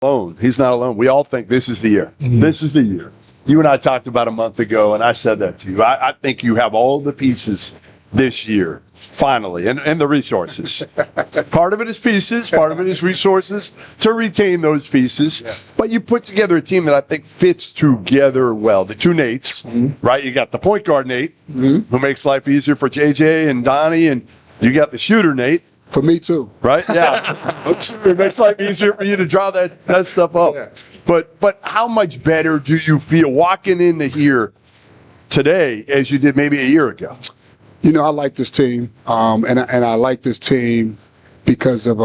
alone. He's not alone. We all think this is the year. Mm-hmm. This is the year. You and I talked about a month ago, and I said that to you. I think you have all the pieces this year, finally, and the resources. Part of it is pieces, part of it is resources to retain those pieces. Yeah. But you put together a team that I think fits together well. The two Nates, right? You got the point guard Nate, who makes life easier for JJ and Donnie, and you got the shooter Nate. For me too. Right? Yeah. It makes life easier for you to draw that stuff up. Yeah. But how much better do you feel walking into here today as you did maybe a year ago? You know, I like this team, and I like this team because of,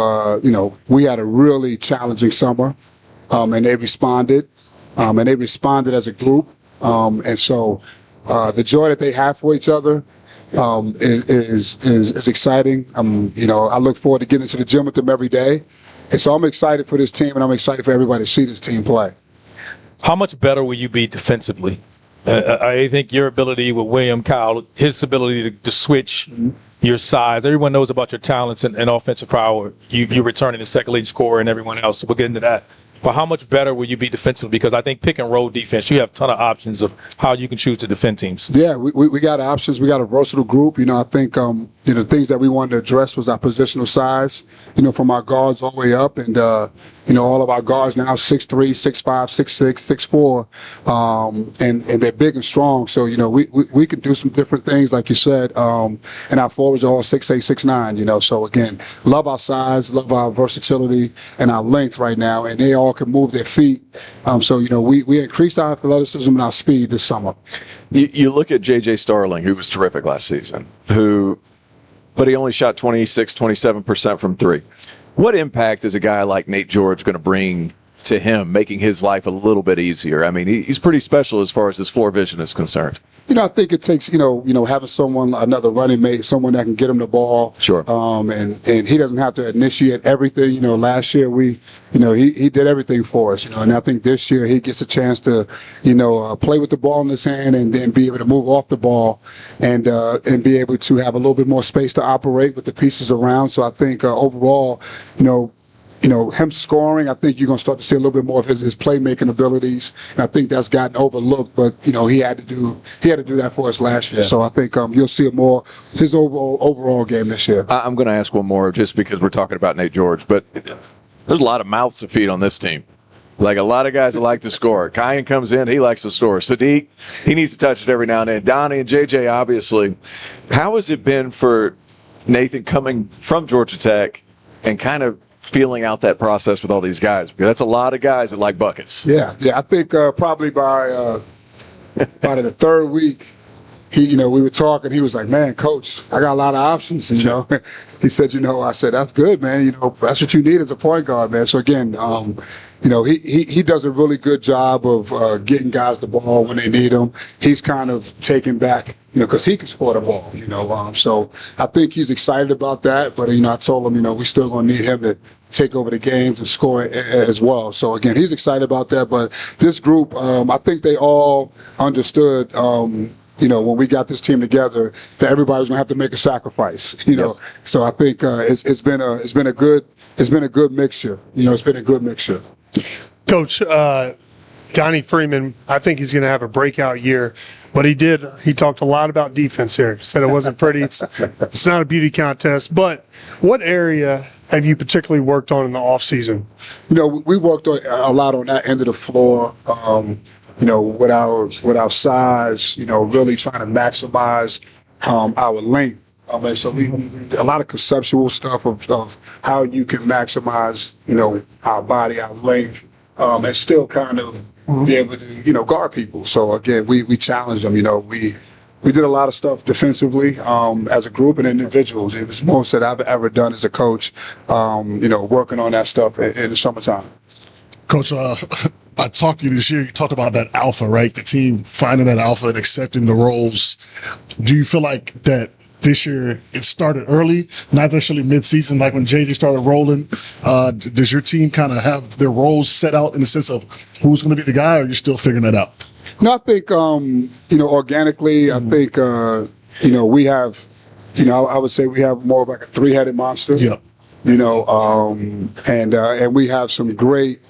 we had a really challenging summer, and they responded as a group. And so the joy that they have for each other is exciting. I look forward to getting into the gym with them every day. And so I'm excited for this team, and I'm excited for everybody to see this team play. How much better will you be defensively? I think your ability with William Kyle, his ability to switch, your size, everyone knows about your talents and offensive power. You returning the second leading scorer and everyone else. So we'll get into that. But how much better will you be defensively? Because I think pick and roll defense, you have a ton of options of how you can choose to defend teams. Yeah, we got options. We got a versatile group. I think the things that we wanted to address was our positional size. From our guards all the way up, and all of our guards now 6'3", 6'5", 6'6", 6'4", and they're big and strong. So we can do some different things, like you said. And our forwards are all 6'8", 6'9". So again, love our size, love our versatility, and our length right now, and they all can move their feet. So we increased our athleticism and our speed this summer. You look at J.J. Starling, who was terrific last season, but he only shot 27% from three. What impact is a guy like Nate George going to bring to him, making his life a little bit easier? I mean, he's pretty special as far as his floor vision is concerned. I think it takes, having someone, another running mate, someone that can get him the ball. Sure. And he doesn't have to initiate everything. Last year he did everything for us, and I think this year he gets a chance to, play with the ball in his hand and then be able to move off the ball and be able to have a little bit more space to operate with the pieces around. So I think overall, him scoring, I think you're going to start to see a little bit more of his playmaking abilities, and I think that's gotten overlooked. But he had to do that for us last year. Yeah. So I think you'll see more his overall game this year. I'm going to ask one more, just because we're talking about Nate George, but there's a lot of mouths to feed on this team. Like, a lot of guys that like to score. Kyan comes in, he likes to score. Sadiq, he needs to touch it every now and then. Donnie and JJ, obviously. How has it been for Nathan coming from Georgia Tech and kind of feeling out that process with all these guys? Because that's a lot of guys that like buckets. Yeah. I think probably by the third week, we were talking. He was like, "Man, coach, I got a lot of options." He said, I said, "That's good, man. That's what you need as a point guard, man." So again, he does a really good job of getting guys the ball when they need them. He's kind of taken back, because he can score the ball, so I think he's excited about that. But, I told him, we still going to need him to take over the games and score as well. So, again, he's excited about that. But this group, I think they all understood, when we got this team together, that everybody was going to have to make a sacrifice, Yes. So I think it's been a good mixture. It's been a good mixture. Coach, Donnie Freeman, I think he's going to have a breakout year, but he talked a lot about defense here. He said it wasn't pretty. It's not a beauty contest, but what area have you particularly worked on in the off season? We worked a lot on that end of the floor. With our size, really trying to maximize our length. So we a lot of conceptual stuff of how you can maximize, our body, our length, and still kind of be able to, guard people. So again, we challenged them. We did a lot of stuff defensively as a group and individuals. It was most that I've ever done as a coach. Working on that stuff in the summertime. Coach, I talked to you this year. You talked about that alpha, right? The team finding that alpha and accepting the roles. Do you feel like that this year it started early, not necessarily mid-season, like when JJ started rolling? Does your team kind of have their roles set out in the sense of who's going to be the guy, or are you still figuring that out? No, I think, organically, I think, we have, I would say we have more of like a three-headed monster. Yep. And we have some great,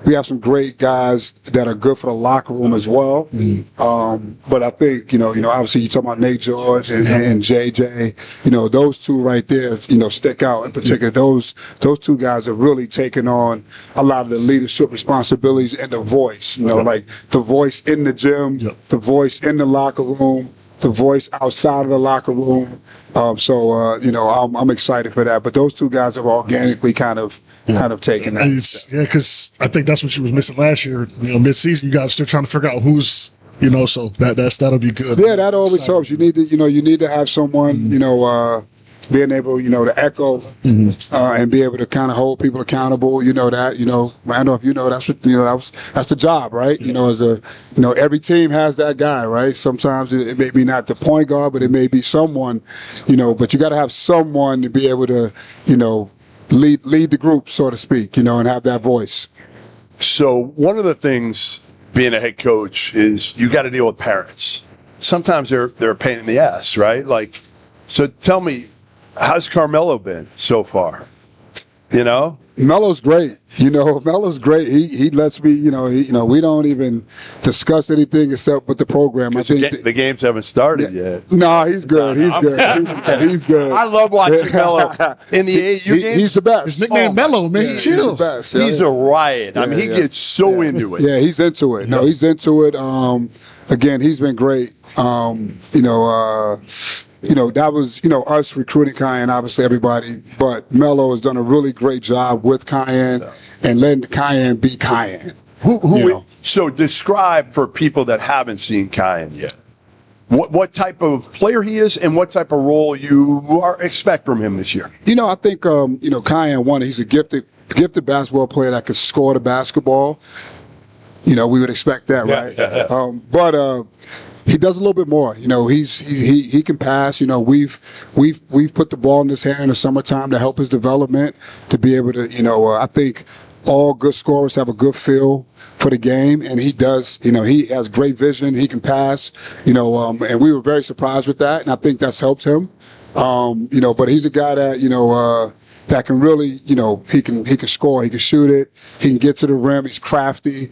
we have some great guys that are good for the locker room as well. But I think, obviously you talk about Nate George and JJ, those two right there, stick out in particular. Those two guys have really taken on a lot of the leadership responsibilities and the voice, like the voice in the gym, the voice in the locker room, the voice outside of the locker room. I'm excited for that. But those two guys have organically kind of taken that. Because I think that's what you was missing last year. Mid-season, you guys still trying to figure out who's, so that'll be good. Yeah, that always helps. You need to have someone, being able, to echo and be able to kind of hold people accountable. Randolph, that's the job, right? Every team has that guy, right? Sometimes it may be not the point guard, but it may be someone, but you got to have someone to be able to, lead the group, so to speak, and have that voice. So one of the things being a head coach is you got to deal with parents. Sometimes they're a pain in the ass, right? So tell me, how's Carmelo been so far? Melo's great. Melo's great. He lets me, we don't even discuss anything except with the program. I think the games haven't started yet. No, he's good. He's good. He's good. I love watching Melo in the AAU games. He's the best. His nickname Melo, man. He chills. He's the best. He's a riot. I mean, he gets so into it. Yeah, he's into it. No, he's into it. Again, he's been great. That was, us recruiting Cayenne, obviously everybody, but Melo has done a really great job with Cayenne and letting Cayenne be Cayenne. So describe for people that haven't seen Cayenne yet, what type of player he is and what type of role you expect from him this year. I think, Cayenne, he's a gifted basketball player that could score the basketball. We would expect that, right? But he does a little bit more. He can pass. We've put the ball in his hand in the summertime to help his development, to be able to, I think all good scorers have a good feel for the game, and he does. He has great vision. He can pass. And we were very surprised with that, and I think that's helped him. But he's a guy that that can really, he can score, he can shoot it, he can get to the rim, he's crafty.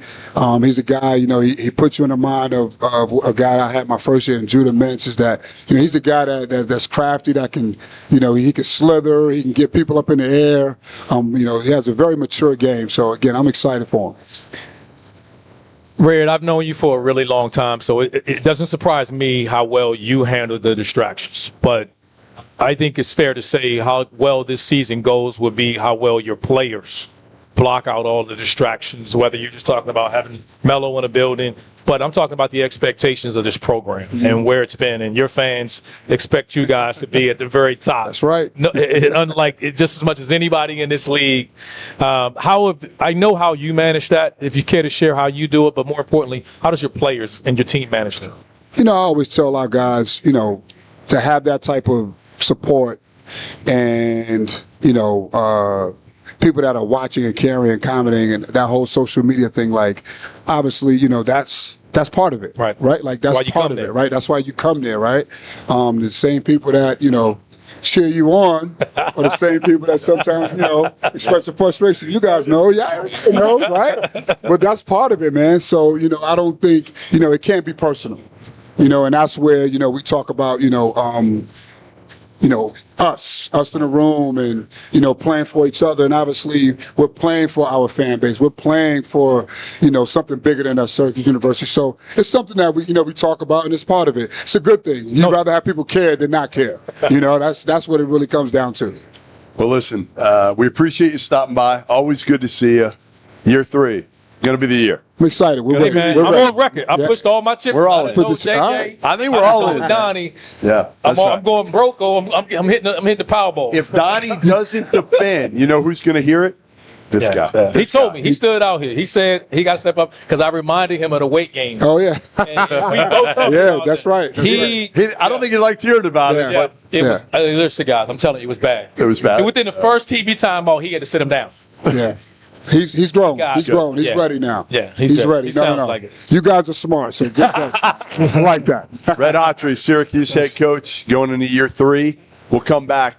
He's a guy, he puts you in the mind of a guy I had my first year in Judah Mintz, is that, he's a guy that's crafty, that can, he can slither, he can get people up in the air. He has a very mature game. So again, I'm excited for him. Red, I've known you for a really long time, so it doesn't surprise me how well you handle the distractions. But I think it's fair to say how well this season goes will be how well your players block out all the distractions, whether you're just talking about having Melo in a building, but I'm talking about the expectations of this program and where it's been. And your fans expect you guys to be at the very top. That's right. No, unlike just as much as anybody in this league. I know how you manage that, if you care to share how you do it, but more importantly, how does your players and your team manage that? I always tell our guys, to have that type of support and people that are watching and caring and commenting and that whole social media thing, obviously that's part of it, right? That's part of it, right? That's why you come there, right? The same people that cheer you on are the same people that sometimes express the frustration. You guys know, right? But that's part of it, man. So I don't think it can't be personal, and that's where we talk about us in the room and, playing for each other. And obviously we're playing for our fan base. We're playing for, something bigger than us, Syracuse University. So it's something that we talk about, and it's part of it. It's a good thing. You'd rather have people care than not care. That's what it really comes down to. Well, listen, we appreciate you stopping by. Always good to see you. Year 3. Going to be the year. I'm excited. I'm on record. I pushed all my chips. We're all in. JJ. I think we're all in. Donnie. Yeah. I'm going broke. I'm hitting the Powerball. If Donnie doesn't defend, who's going to hear it? This guy. He told me. He stood out here. He said he got to step up because I reminded him of the weight gain. Oh, yeah. We both talked about that's right. I don't think he liked hearing about it. But it was. Listen, guys, I'm telling you, it was bad. It was bad. And within the first TV timeout, he had to sit him down. Yeah. He's grown. He's grown. He's ready now. Yeah, he's ready. He sounds like it. You guys are smart, so good question. I like that. Red Autry, Syracuse head coach, going into year 3. We'll come back